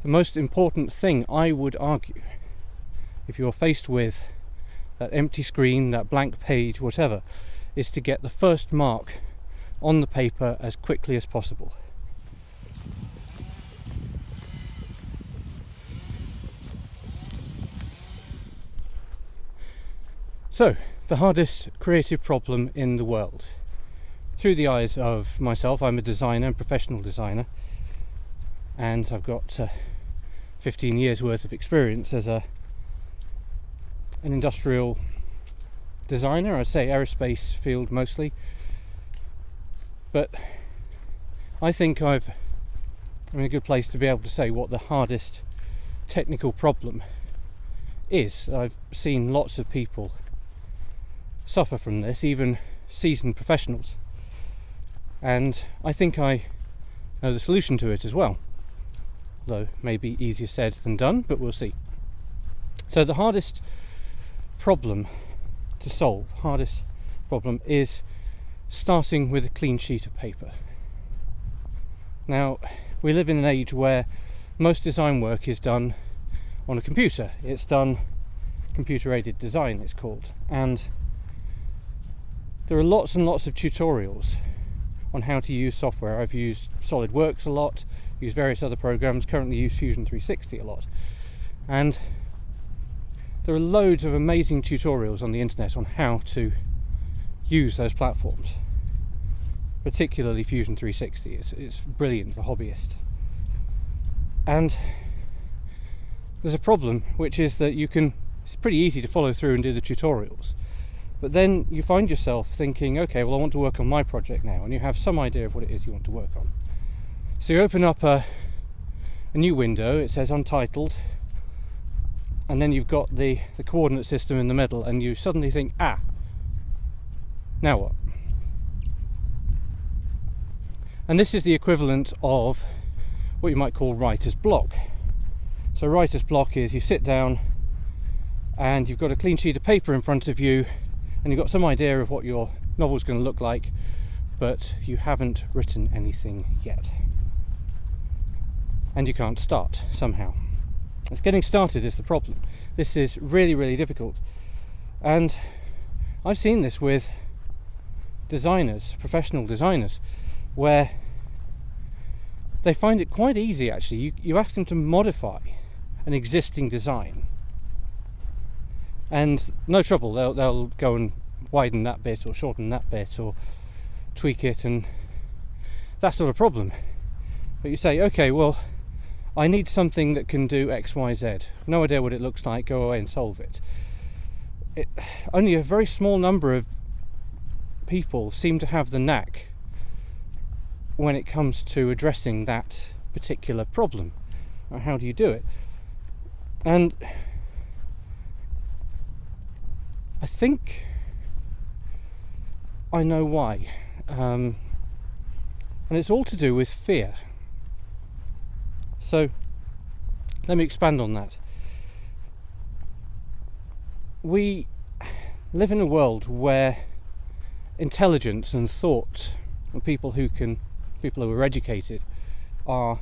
the most important thing, I would argue, if you're faced with that empty screen, that blank page, whatever, is to get the first mark on the paper as quickly as possible. So, the hardest creative problem in the world. Through the eyes of myself, I'm a designer, a professional designer, and I've got 15 years worth of experience as an industrial designer. I'd say aerospace field mostly, but I think I'm in a good place to be able to say what the hardest technical problem is. I've seen lots of people suffer from this, even seasoned professionals, and I think I know the solution to it as well, though maybe easier said than done, but we'll see. So the hardest problem to solve, hardest problem, is starting with a clean sheet of paper. Now, we live in an age where most design work is done on a computer. It's done computer-aided design, it's called, and there are lots and lots of tutorials on how to use software. I've used SolidWorks a lot, used various other programs, currently use Fusion 360 a lot, and there are loads of amazing tutorials on the internet on how to use those platforms, particularly Fusion 360. It's brilliant for hobbyists. And there's a problem, which is that it's pretty easy to follow through and do the tutorials, but then you find yourself thinking, okay, well, I want to work on my project now, and you have some idea of what it is you want to work on. So you open up a new window, it says Untitled, and then you've got the coordinate system in the middle, and you suddenly think, now what? And this is the equivalent of what you might call writer's block. So writer's block is you sit down and you've got a clean sheet of paper in front of you, and you've got some idea of what your novel's going to look like, but you haven't written anything yet, and you can't start somehow. It's getting started is the problem. This is really, really difficult, and I've seen this with designers, professional designers, where they find it quite easy actually. You ask them to modify an existing design, and no trouble, they'll go and widen that bit or shorten that bit or tweak it, and that's not a problem. But you say, okay, well, I need something that can do X, Y, Z. No idea what it looks like, go away and solve it. Only a very small number of people seem to have the knack when it comes to addressing that particular problem. How do you do it? And I think I know why, and it's all to do with fear. So let me expand on that. We live in a world where intelligence and thought, and people who are educated, are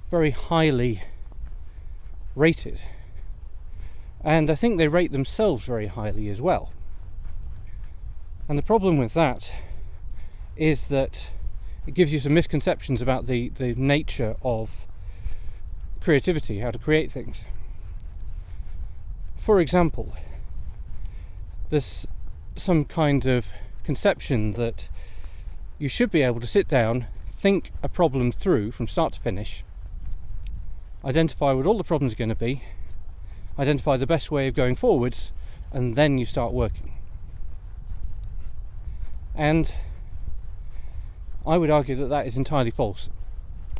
very highly rated, and I think they rate themselves very highly as well. And the problem with that is that it gives you some misconceptions about the nature of creativity, how to create things. For example, there's some kind of conception that you should be able to sit down, think a problem through from start to finish, identify what all the problems are going to be, identify the best way of going forwards, and then you start working. And I would argue that that is entirely false.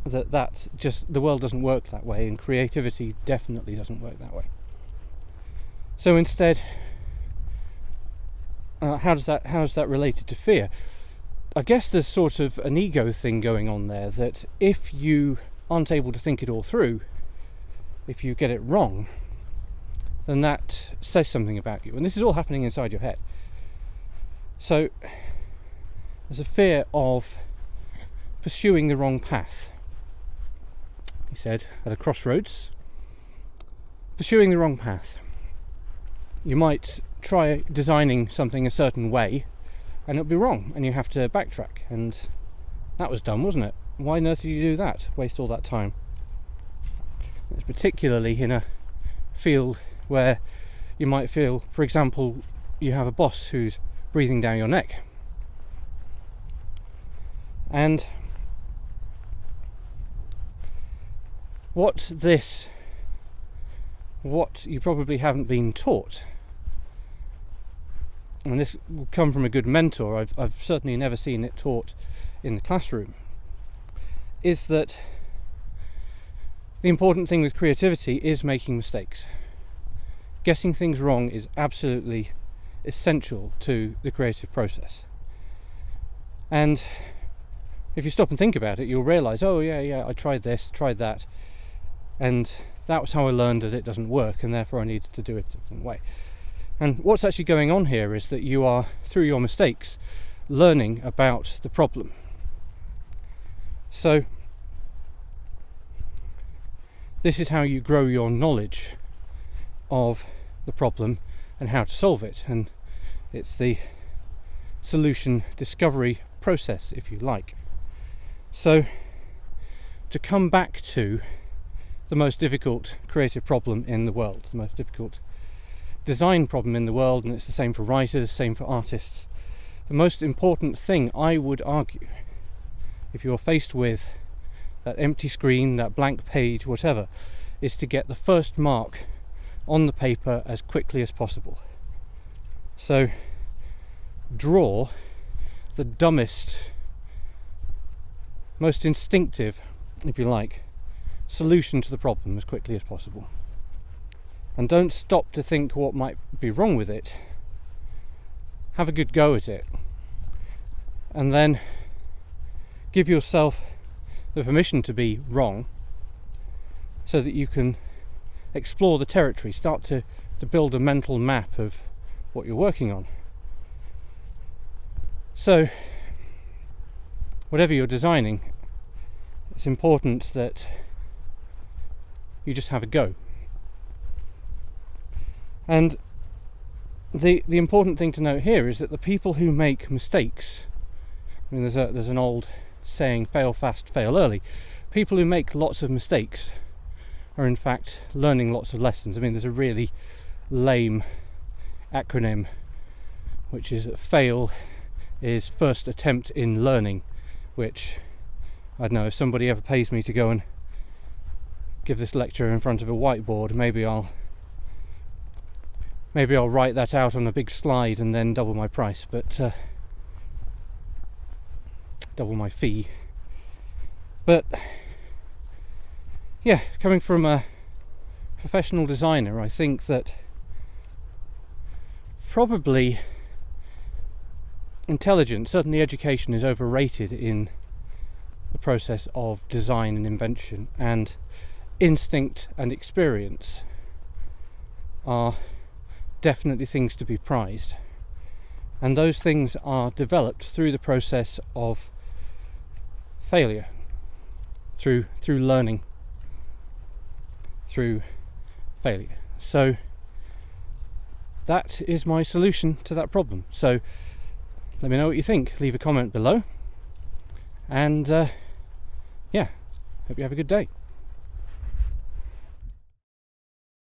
That's just, the world doesn't work that way, and creativity definitely doesn't work that way. So instead, how is that related to fear? I guess there's sort of an ego thing going on there, that if you aren't able to think it all through, if you get it wrong, then that says something about you. And this is all happening inside your head. So there's a fear of pursuing the wrong path. he said, at a crossroads, pursuing the wrong path. You might try designing something a certain way and it'll be wrong and you have to backtrack, and that was dumb, wasn't it? Why on earth did you do that? Waste all that time. It's particularly in a field where you might feel, for example, you have a boss who's breathing down your neck. And what you probably haven't been taught, and this will come from a good mentor, I've certainly never seen it taught in the classroom, is that the important thing with creativity is making mistakes. Getting things wrong is absolutely essential to the creative process. And if you stop and think about it, you'll realise, oh yeah, I tried this, tried that, and that was how I learned that it doesn't work, and therefore I needed to do it a different way. And what's actually going on here is that you are, through your mistakes, learning about the problem. So this is how you grow your knowledge of the problem and how to solve it, and it's the solution discovery process, if you like. So to come back to the most difficult creative problem in the world, the most difficult design problem in the world, and it's the same for writers, same for artists, the most important thing, I would argue, if you're faced with that empty screen, that blank page, whatever, is to get the first mark on the paper as quickly as possible. So draw the dumbest, most instinctive, if you like, solution to the problem as quickly as possible. And don't stop to think what might be wrong with it. Have a good go at it. And then give yourself the permission to be wrong so that you can explore the territory, start to build a mental map of what you're working on. So whatever you're designing, it's important that you just have a go. And the important thing to note here is that the people who make mistakes, I mean, there's an old saying, fail fast, fail early. People who make lots of mistakes are in fact learning lots of lessons. I mean, there's a really lame acronym, which is FAIL is first attempt in learning, which, I don't know, if somebody ever pays me to go and give this lecture in front of a whiteboard, maybe I'll write that out on a big slide and then double my price, but double my fee. But yeah, coming from a professional designer, I think that probably intelligence, certainly education, is overrated in the process of design and invention, and instinct and experience are definitely things to be prized, and those things are developed through the process of failure, through learning, through failure. So that is my solution to that problem. So let me know what you think, leave a comment below, and yeah, hope you have a good day.